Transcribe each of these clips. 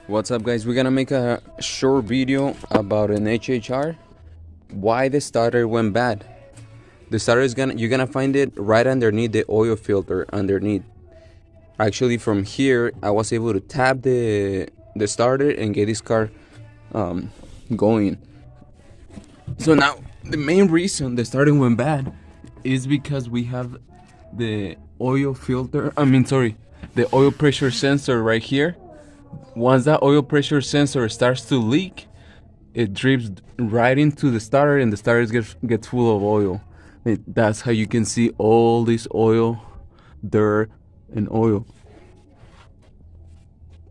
What's up, guys? We're gonna make a short video about an HHR. Why the starter went bad. The starter is you're gonna find it right underneath the oil filter underneath. Actually, from here I was able to tap the starter and get this car going. So now the main reason the starter went bad is because we have the oil filter, the oil pressure sensor right here. Once that oil pressure sensor starts to leak, it drips right into the starter and the starter gets full of oil. That's how you can see all this oil, dirt, and oil.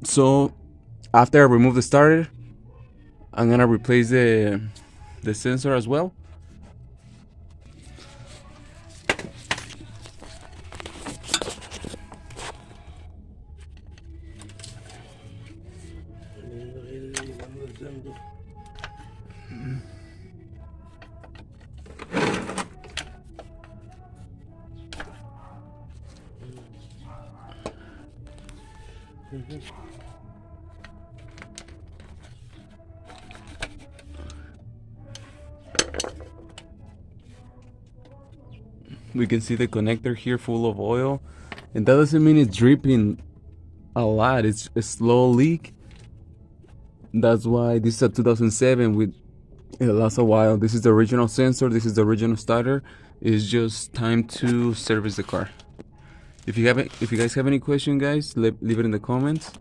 So after I remove the starter, I'm gonna replace the sensor as well. We can see the connector here full of oil, and that doesn't mean it's dripping a lot. It's a slow leak. That's why this is a 2007 with it lasts a while. This is the original sensor, this is the original starter. It's just time to service the car. If you guys have any question, guys, leave it in the comments.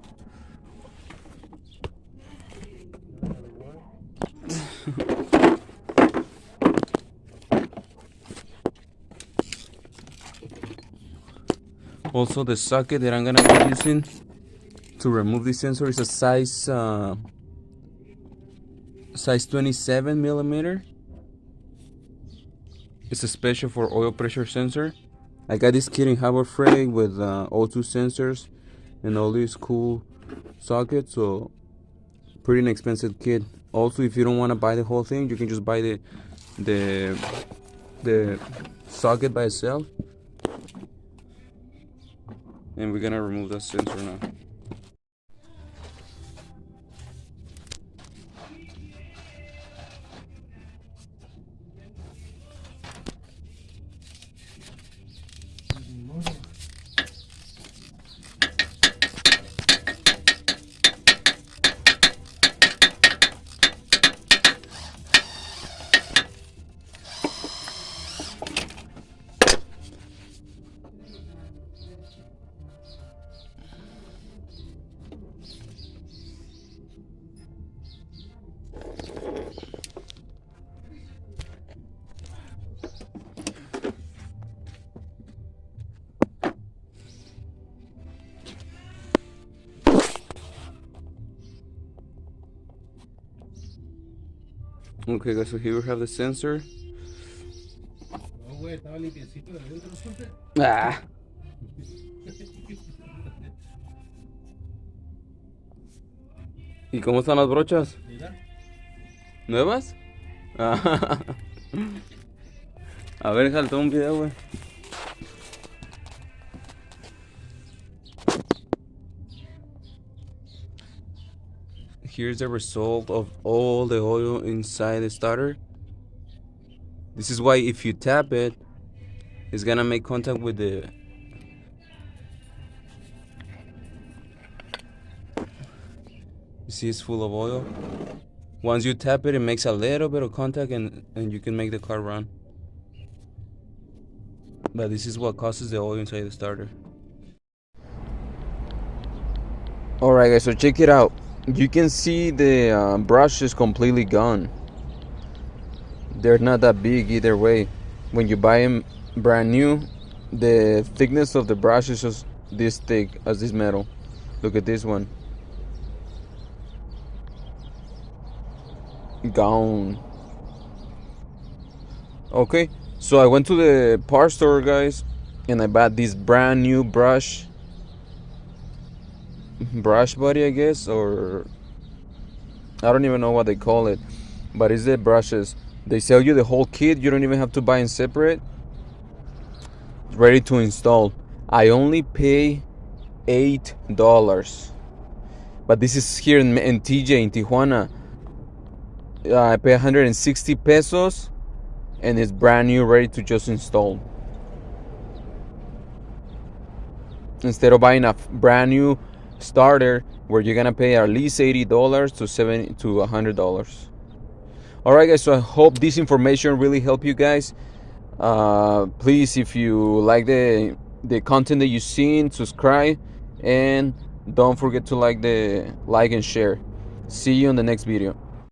Also, the socket that I'm gonna be using to remove the sensor is a size 27 millimeter. It's a special for oil pressure sensor. I got this kit in Harbor Freight with O2 sensors and all these cool sockets, so pretty inexpensive kit. Also, if you don't want to buy the whole thing, you can just buy the socket by itself. And we're gonna remove the sensor now. Okay, guys, so here we have the sensor. Ah. ¿Y cómo están las brochas? ¿Nuevas? Ah. A ver, déjale, toma un video, güey. Here's the result of all the oil inside the starter. This is why if you tap it, it's gonna make contact with the you see it's full of oil. Once you tap it, it makes a little bit of contact and you can make the car run. But this is what causes the oil inside the starter. Alright, guys, so check it out. You can see the brush is completely gone. They're not that big either way. When you buy them brand new, the thickness of the brush is just this thick as this metal. Look at this one. Gone. Okay, so I went to the parts store, guys, and I bought this brand new brush body, I guess, or I don't even know what they call it, but it's the brushes. They sell you the whole kit. You don't even have to buy in separate. Ready to install. I only pay $8. But this is here in TJ in Tijuana. I pay 160 pesos, and it's brand new, ready to just install. Instead of buying a brand new starter where you're gonna pay at least $80 to $70 to $100. All right, guys. So I hope this information really helped you guys. Please, if you like the content that you've seen, subscribe, and don't forget to like and share. See you in the next video.